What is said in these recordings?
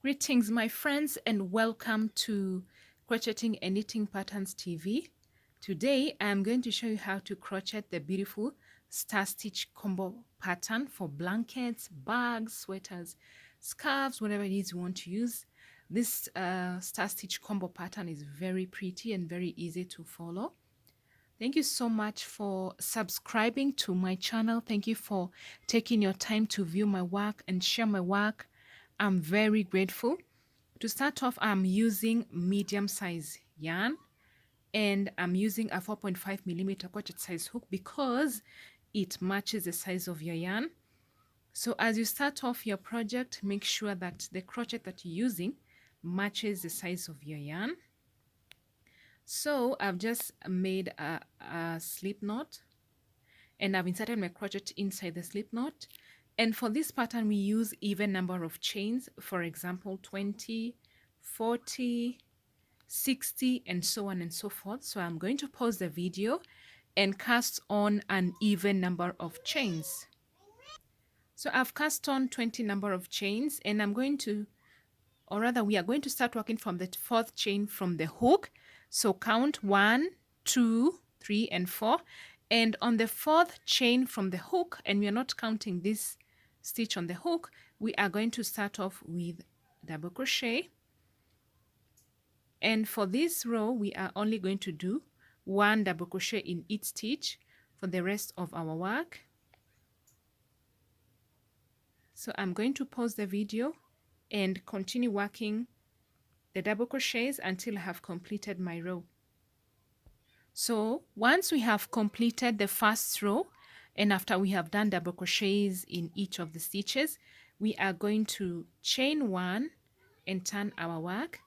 Greetings, my friends, and welcome to Crocheting and Knitting Patterns TV. Today, I'm going to show you how to crochet the beautiful star stitch combo pattern for blankets, bags, sweaters, scarves, whatever it is you want to use. This star stitch combo pattern is very pretty and very easy to follow. Thank you so much for subscribing to my channel. Thank you for taking your time to view my work and share my work. I'm very grateful. To start off, I'm using medium size yarn and I'm using a 4.5 millimeter crochet size hook because it matches the size of your yarn. So as you start off your project, make sure that the crochet that you're using matches the size of your yarn. So I've just made a slip knot and I've inserted my crochet inside the slip knot. And for this pattern, we use even number of chains, for example, 20, 40, 60, and so on and so forth. So I'm going to pause the video and cast on an even number of chains. So I've cast on 20 number of chains and I'm going to, or rather we are going to start working from the fourth chain from the hook. So count 1, 2, 3, and 4. And on the fourth chain from the hook, and we are not counting this stitch on the hook, we are going to start off with double crochet. And for this row, we are only going to do 1 double crochet in each stitch for the rest of our work. So I'm going to pause the video and continue working the double crochets until I have completed my row. So once we have completed the first row, and after we have done double crochets in each of the stitches, we are going to chain 1 and turn our work.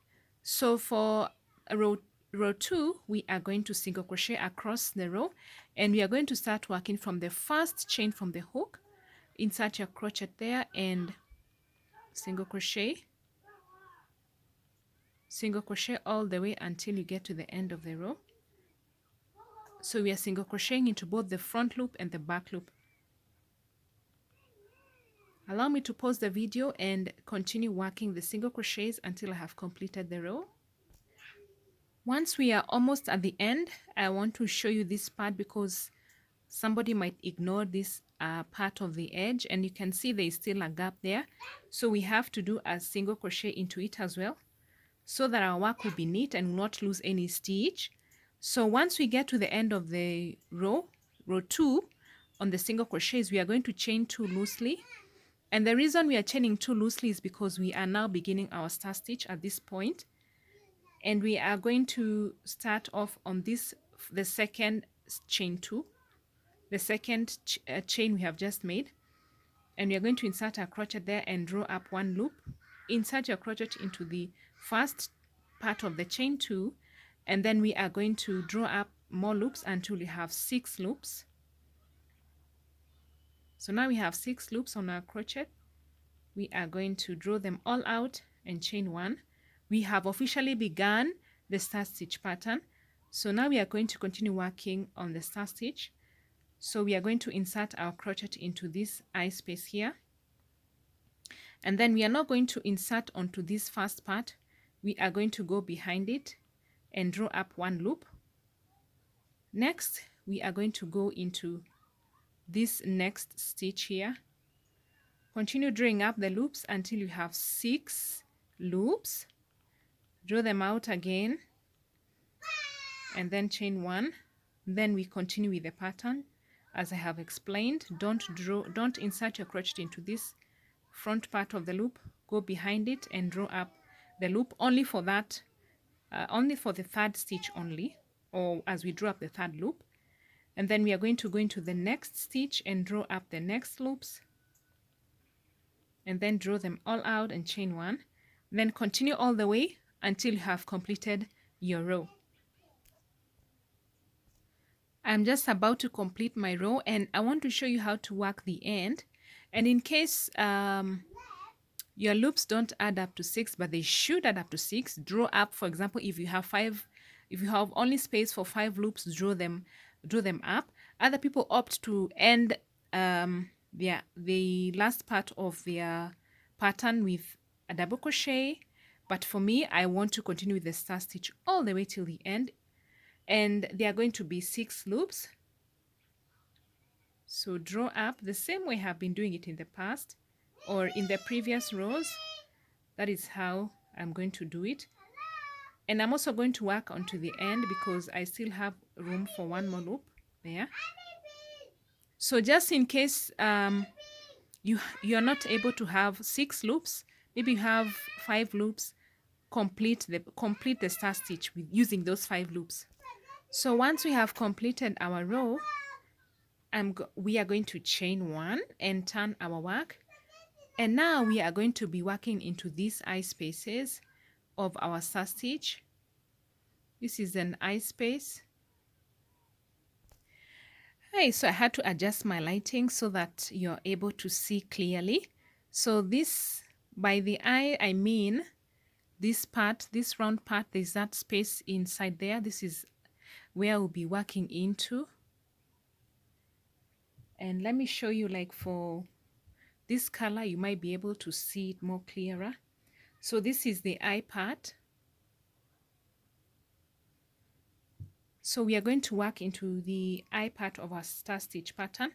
So for row 2, we are going to single crochet across the row, and we are going to start working from the first chain from the hook. Insert your crochet there and single crochet all the way until you get to the end of the row. So we are single crocheting into both the front loop and the back loop. Allow me to pause the video and continue working the single crochets until I have completed the row. Once we are almost at the end, I want to show you this part because somebody might ignore this part of the edge, and you can see there is still a gap there. So we have to do a single crochet into it as well, so that our work will be neat and will not lose any stitch. So once we get to the end of the row 2, on the single crochets, we are going to chain 2 loosely. And the reason we are chaining 2 loosely is because we are now beginning our star stitch at this point. And we are going to start off on this, the second chain 2, the second chain we have just made. And we are going to insert our crochet there and draw up 1 loop. Insert your crochet into the first part of the chain 2, and then we are going to draw up more loops until we have 6 loops. So now we have 6 loops on our crochet. We are going to draw them all out and chain 1. We have officially begun the star stitch pattern. So now we are going to continue working on the star stitch. So we are going to insert our crochet into this eye space here. And then we are not going to insert onto this first part. We are going to go behind it and draw up 1 loop. Next, we are going to go into this next stitch here. Continue drawing up the loops until you have 6 loops. Draw them out again and then chain 1. Then we continue with the pattern as I have explained. Don't insert your crochet into this front part of the loop. Go behind it and draw up the loop only for that, only for the third stitch only, or as we draw up the third loop. And then we are going to go into the next stitch and draw up the next loops, and then draw them all out and chain 1. Then continue all the way until you have completed your row. I'm just about to complete my row, and I want to show you how to work the end. And in case your loops don't add up to 6, but they should add up to 6, draw up, for example, if you have only space for 5 loops, draw them up. Other people opt to end the last part of their pattern with a double crochet, but for me, I want to continue with the star stitch all the way till the end, and there are going to be 6 loops. So draw up the same way I have been doing it in the past or in the previous rows. That is how I'm going to do it. And I'm also going to work onto the end because I still have room for one more loop there. So just in case you're not able to have 6 loops, maybe you have 5 loops, complete the star stitch with using those 5 loops. So once we have completed our row, we are going to chain 1 and turn our work. And now we are going to be working into these eye spaces of our star stitch. This is an eye space. Hey, so I had to adjust my lighting so that you're able to see clearly. So this, by the eye, I mean this part, this round part, there's that space inside there. This is where we'll be working into. And let me show you, like for this color, you might be able to see it more clearer. So this is the eye part. So we are going to work into the eye part of our star stitch pattern.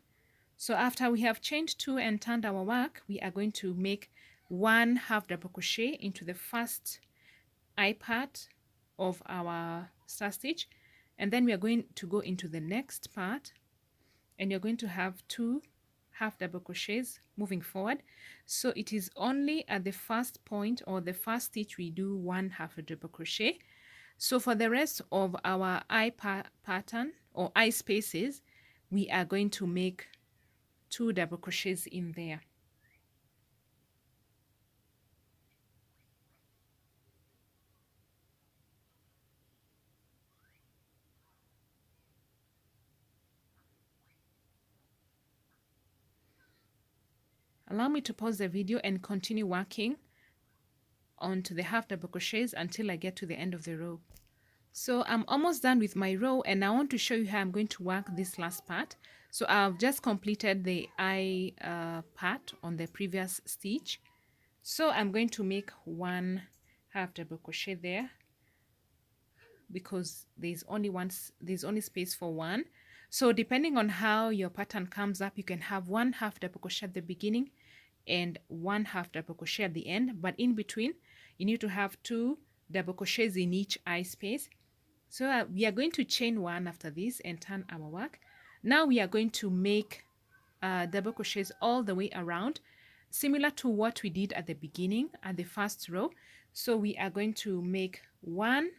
So after we have chained 2 and turned our work, we are going to make 1 half double crochet into the first eye part of our star stitch, and then we are going to go into the next part, and you're going to have 2 half double crochets moving forward. So it is only at the first point or the first stitch we do 1 half a double crochet. So for the rest of our eye pattern or eye spaces, we are going to make 2 double crochets in there. Allow me to pause the video and continue working onto the half double crochets until I get to the end of the row. So I'm almost done with my row, and I want to show you how I'm going to work this last part. So I've just completed the eye part on the previous stitch. So I'm going to make 1 half double crochet there because there's only space for 1. So depending on how your pattern comes up, you can have 1 half double crochet at the beginning and 1 half double crochet at the end, but in between you need to have 2 double crochets in each eye space. So we are going to chain 1 after this and turn our work. Now we are going to make double crochets all the way around, similar to what we did at the beginning at the first row. So we are going to make 1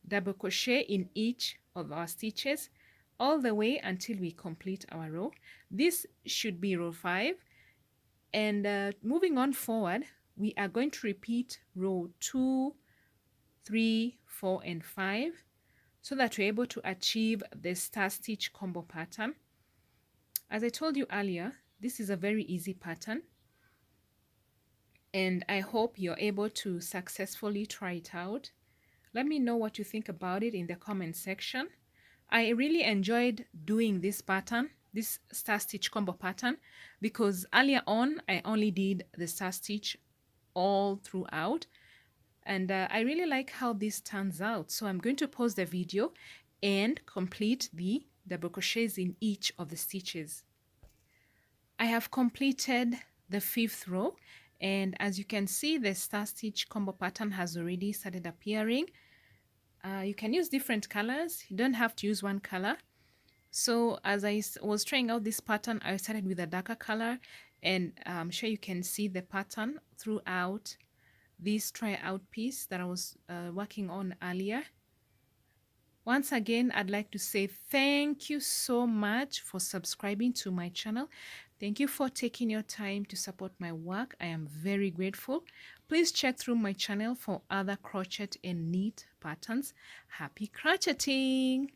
double crochet in each of our stitches all the way until we complete our row. This should be row 5, and moving on forward, we are going to repeat row 2, 3, 4, and 5 so that we're able to achieve the star stitch combo pattern. As I told you earlier, this is a very easy pattern, and I hope you're able to successfully try it out. Let me know what you think about it in the comment section. I really enjoyed doing this pattern, this star stitch combo pattern, because earlier on I only did the star stitch all throughout, and I really like how this turns out. So I'm going to pause the video and complete the double crochets in each of the stitches. I have completed the 5th row, and as you can see, the star stitch combo pattern has already started appearing. You can use different colors. You don't have to use one color. So as I was trying out this pattern, I started with a darker color, and I'm sure you can see the pattern throughout this tryout piece that I was working on earlier. Once again, I'd like to say thank you so much for subscribing to my channel. Thank you for taking your time to support my work. I am very grateful. Please check through my channel for other crochet and knit patterns. Happy crocheting!